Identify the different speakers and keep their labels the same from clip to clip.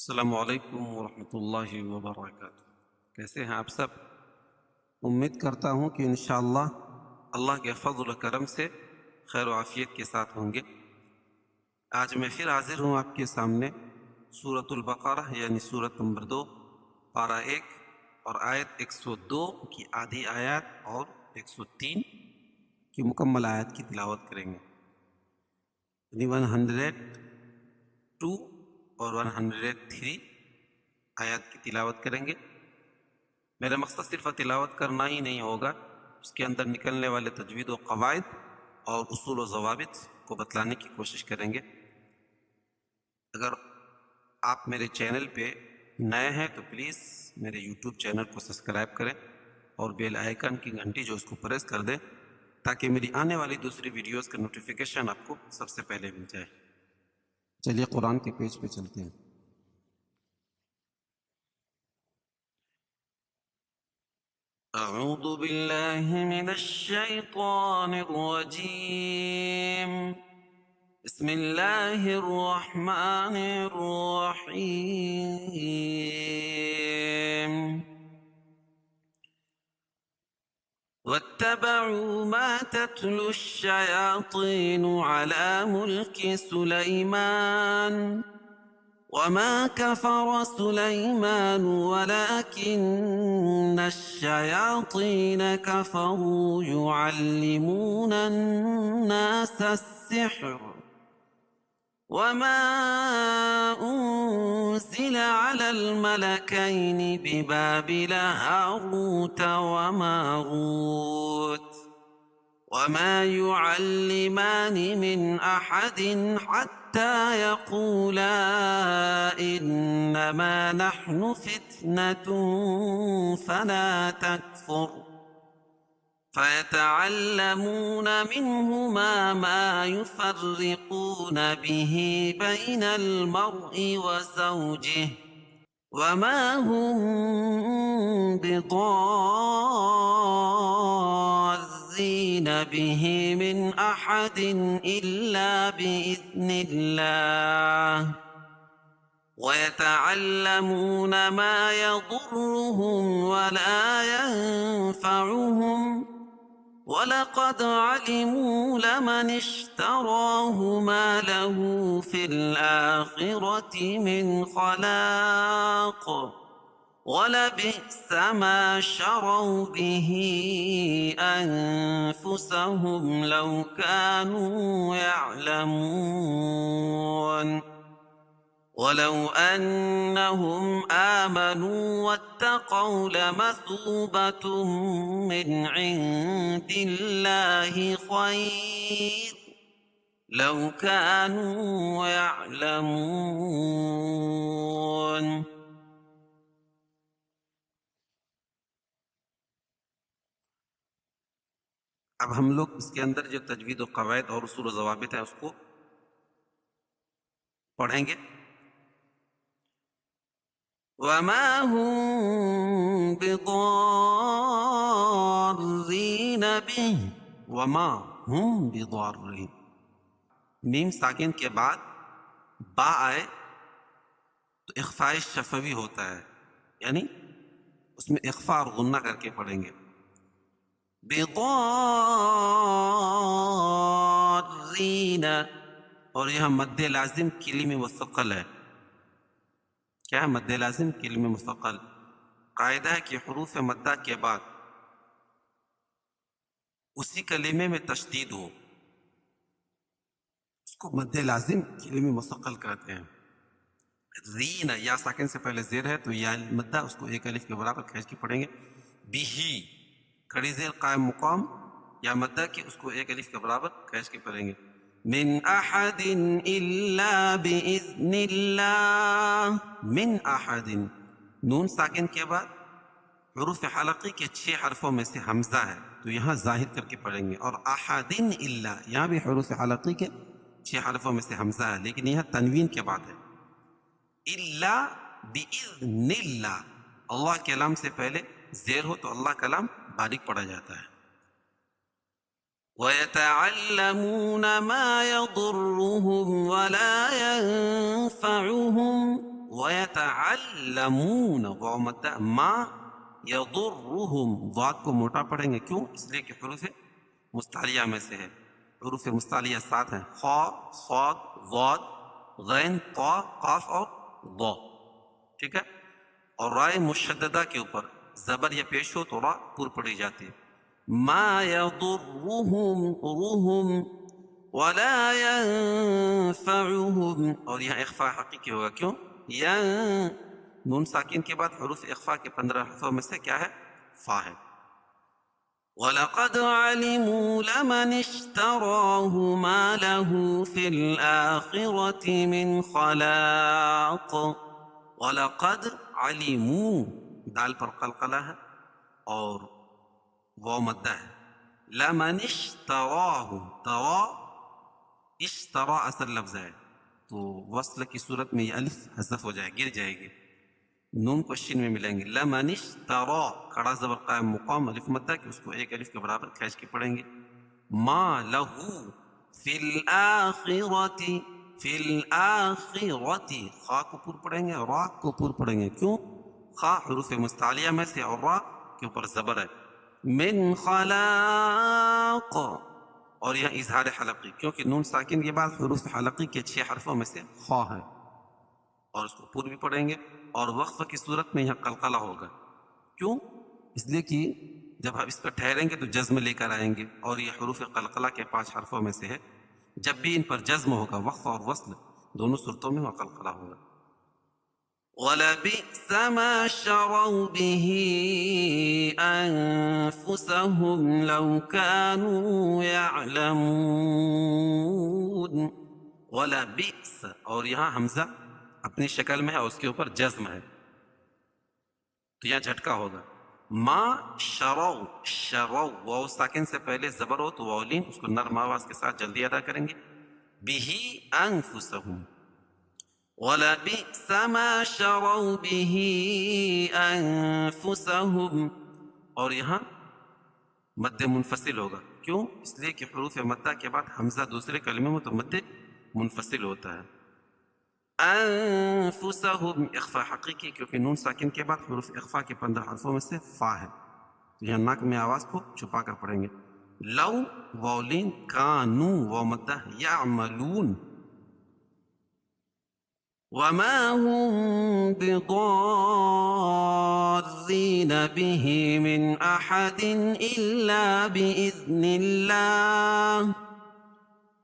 Speaker 1: السلام علیکم ورحمۃ اللہ وبرکاتہ۔ کیسے ہیں آپ سب؟ امید کرتا ہوں کہ انشاءاللہ اللہ کے فضل و کرم سے خیر و عافیت کے ساتھ ہوں گے۔ آج میں پھر حاضر ہوں آپ کے سامنے سورۃ البقرہ یعنی سورت نمبر 2 پارہ 1 اور آیت 102 کی آدھی آیات اور 103 کی مکمل آیت کی تلاوت کریں گے، یعنی 102 اور 103 آیات کی تلاوت کریں گے۔ میرا مقصد صرف تلاوت کرنا ہی نہیں ہوگا، اس کے اندر نکلنے والے تجوید و قواعد اور اصول و ضوابط کو بتلانے کی کوشش کریں گے۔ اگر آپ میرے چینل پہ نئے ہیں تو پلیز میرے یوٹیوب چینل کو سبسکرائب کریں اور بیل آئیکن کی گھنٹی جو اس کو پریس کر دیں تاکہ میری آنے والی دوسری ویڈیوز کا نوٹیفیکیشن آپ کو سب سے پہلے مل جائے۔ چلیے قرآن کے پیج پہ چلتے ہیں۔ اعوذ باللہ من الشیطان الرجیم، بسم اللہ الرحمن الرحیم۔ واتبعوا ما تتلو الشياطين على ملك سليمان وما كفر سليمان ولكن الشياطين كفروا يعلمون الناس السحر وما أنزل على الملكين ببابل هاروت وماروت وما يعلمان من أحد حتى يقولا إنما نحن فتنة فلا تكفر فيتعلمون منهما ما يفرقون به بين المرء وزوجه وما هم بضارين به من أحد إلا بإذن الله ويتعلمون ما يضرهم ولا ينفعهم ولقد علموا لمن اشتراه ما له في الآخرة من خلاق ولبئس ما شروا به أنفسهم لو كانوا يعلمون ولو أنهم آمنوا واتقوا لمثوبة من عند الله خير لو كانوا يعلمون۔ اب ہم لوگ اس کے اندر جو تجوید و قواعد اور اصول و ضوابط ہیں اس کو پڑھیں گے۔ وما هم بضارين به وما هم بضارين، میم ساکن کے بعد با آئے تو اخفاء شفوی ہوتا ہے، یعنی اس میں اخفاء اور غنہ کر کے پڑھیں گے۔ بضارین، اور یہاں مد لازم کلم مثقل ہے۔ کیا ہے مد لازم کلم مثقل؟ قاعدہ ہے کہ حروف مدہ کے بعد اسی کلمے میں تشدید ہو، اس کو مد لازم کلم مثقل کہتے ہیں۔ رین یا ساکن سے پہلے زیر ہے تو یا مدہ اس کو ایک الف کے برابر کھینچ کے پڑھیں گے۔ بیہی کھڑی زیر قائم مقام یا مدہ کی اس کو ایک الف کے برابر کھینچ کے پڑھیں گے۔ من احد الا باذن اللہ، من احد، نون ساکن کے بعد حروف حلقی کے 6 حرفوں میں سے حمزہ ہے تو یہاں ظاہر کر کے پڑھیں گے، اور احد الا یہاں بھی حروف حلقی کے 6 حرفوں میں سے حمزہ ہے لیکن یہاں تنوین کے بعد ہے۔ الا باذن اللہ، اللہ کے لام سے پہلے زیر ہو تو اللہ کا لام باریک پڑھا جاتا ہے۔ وَيَتَعَلَّمُونَ مَا يَضُرُّهُمْ وَلَا يَنفَعُهُمْ وَيَتَعَلَّمُونَ واو مدہ ما يَضُرُّهُمْ ضاد کو موٹا پڑھیں گے، کیوں؟ اس لیے کہ حروف مستعلیہ میں سے ہے. حروف مستعلیہ 7 ہیں، خا، صاد، ضاد، غین، طا، قاف اور ضا. ٹھیک ہے. اور رائے مشددہ کے اوپر زبر یا پیش ہو تو را پور پڑھی جاتی ہے. ما يضرهم روهم ولا ينفعهم، اور یہاں اخفاء حقیقی ہوگا، کیوں؟ نون ساکن کے بعد حروف اخفاء کے 15 حرفوں میں سے کیا ہے؟ فا ہے. وَلَقَدْ عَلِمُوا لَمَنِ اشْتَرَاهُ مَا لَهُ فِي الْآخِرَةِ مِنْ خَلَاقٍ. وَلَقَدْ عَلِمُوا دال پر قلقلہ ہے اور واو مدہ ہے. لَمَنِ اشْتَرَاهُ توا اشترا اصل لفظ ہے تو وصل کی صورت میں یہ الف حذف ہو جائے، گر جائے گی، نون کو شین میں ملیں گے. لمن اشترا کڑا زبر قائم مقام الف مدہ کہ اس کو ایک الف کے برابر کھینچ کے پڑھیں گے. ما لہو فی الآخرۃ، فی الآخرۃ خا کو پور پڑھیں گے، را کو پور پڑھیں گے، کیوں؟ خا حروف مستعلیہ میں سے اور را کے اوپر زبر ہے. من خلاق، اور یہاں اظہار حلقی، کیونکہ نون ساکن کے بعد حروف حلقی کے 6 حرفوں میں سے خا ہے اور اس کو پور بھی پڑھیں گے. اور وقف کی صورت میں یہاں قلقلہ ہوگا، کیوں؟ اس لیے کہ جب ہم اس پر ٹھہریں گے تو جزم لے کر آئیں گے، اور یہ حروف قلقلہ کے 5 حرفوں میں سے ہے. جب بھی ان پر جزم ہوگا، وقف اور وصل دونوں صورتوں میں وہ قلقلہ ہوگا. وَلَبِئْسَ مَا شَرَوْا بِهِ أَنفُسَهُمْ لَوْ كَانُوا يَعْلَمُونَ. وَلَبِئْسَ، اور یہاں حمزہ اپنی شکل میں ہے اور اس کے اوپر جزم ہے تو یہاں جھٹکا ہوگا. ما شرو، شرو واو ساکن سے پہلے زبر ہو تو واولین اس کو نرم آواز کے ساتھ جلدی ادا کریں گے. بِهِ أَنفُسَهُمْ، وَلَبِئْسَ مَا شَرَوْا بِهِ أَنفُسَهُمْ، اور یہاں مد منفصل ہوگا، کیوں؟ اس لیے کہ حروف مدہ کے بعد حمزہ دوسرے کلمے میں تو مد منفصل ہوتا ہے. انفسہم اخفاء حقیقی، کیونکہ نون ساکن کے بعد حروف اخفاء کے 15 حرفوں میں سے فا ہے تو یہاں ناک میں آواز کو چھپا کر پڑھیں گے. لو واولین، کانو واو مدہ، یعملون. وما هم بضارین به من احد الا باذن اللہ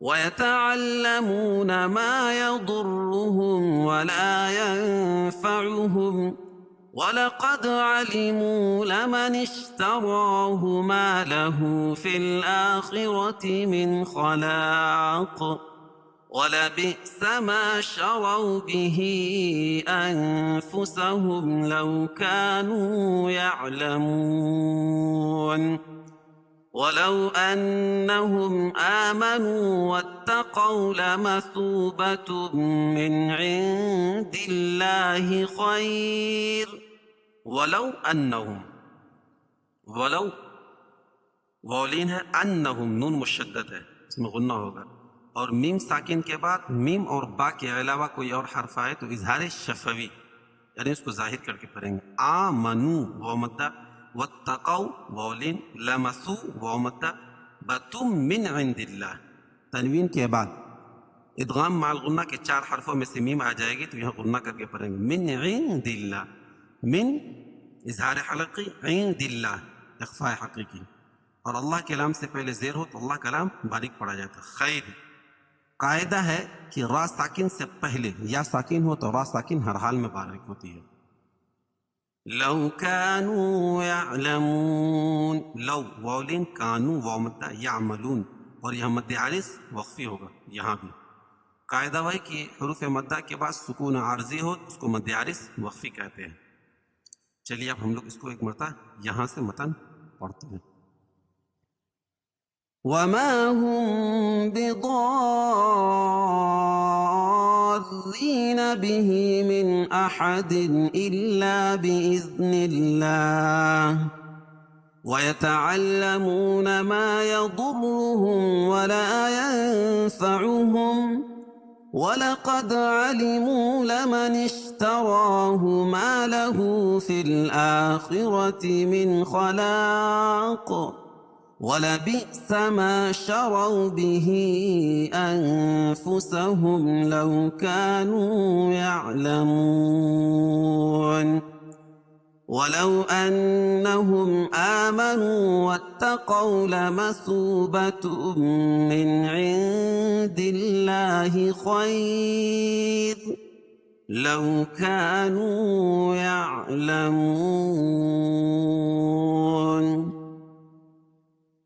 Speaker 1: وَيَتَعَلَّمُونَ مَا يَضُرُّهُمْ وَلَا يَنفَعُهُمْ وَلَقَدْ عَلِمُوا لَمَنِ اشْتَرَاهُ مَا لَهُ فِي الْآخِرَةِ مِنْ خَلَاقٍ وَلَبِئْسَ مَا شَرَوْا بِهِ أَنفُسَهُمْ لَوْ كَانُوا يَعْلَمُونَ. وَلَوْ أَنَّهُمْ آمَنُوا وَاتَّقَوْا لَمَثُوبَةٌ مِّنْ عِندِ اللَّهِ خَيْرٌ. وَلَوْ أَنَّهُمْ، ولو واولین ہے، انہم نون مشدد ہے، اس میں غنہ ہوگا، اور میم ساکن کے بعد میم اور با کے علاوہ کوئی اور حرف آئے تو اظہار شفوی یعنی اس کو ظاہر کر کے پڑھیں گے. آمنو واو مدہ، واتقوا واولین، لمسو واو مدہ، بتم من عند اللہ تنوین کے بعد ادغام مع الغنہ کے 4 حرفوں میں سے میم آ جائے گی تو یہاں غنہ کر کے پڑھیں گے. من عند اللہ، من اظہار حلقی، عند اللہ اخفاء حقیقی، اور اللہ کے لام سے پہلے زیر ہو تو اللہ کا لام باریک پڑا جاتا ہے. خیر، قاعدہ ہے کہ را ساکن سے پہلے یا ساکن ہو تو را ساکن ہر حال میں باریک ہوتی ہے. لو کانوا یعلمون، لو واولین، کانو واو مدہ، یعملون، اور یہاں مد عارض وقفی ہوگا. یہاں بھی قاعدہ ہے کہ حروف مدہ کے بعد سکون عارضی ہو اس کو مد عارض وقفی کہتے ہیں. چلیے اب ہم لوگ اس کو ایک مرتبہ یہاں سے متن پڑھتے ہیں. وَمَا هُمْ بِضَارِّينَ بِهِ مِنْ أَحَدٍ إِلَّا بِإِذْنِ اللَّهِ وَيَتَعَلَّمُونَ مَا يَضُرُّهُمْ وَلَا يَنفَعُهُمْ ولقد علموا لمن اشتراه ما له في الآخرة من خلاق ولبئس ما شروا به أنفسهم لو كانوا يعلمون ولو أنهم آمنوا واتقوا لمثوبة من عند الله خير لو كانوا يعلمون.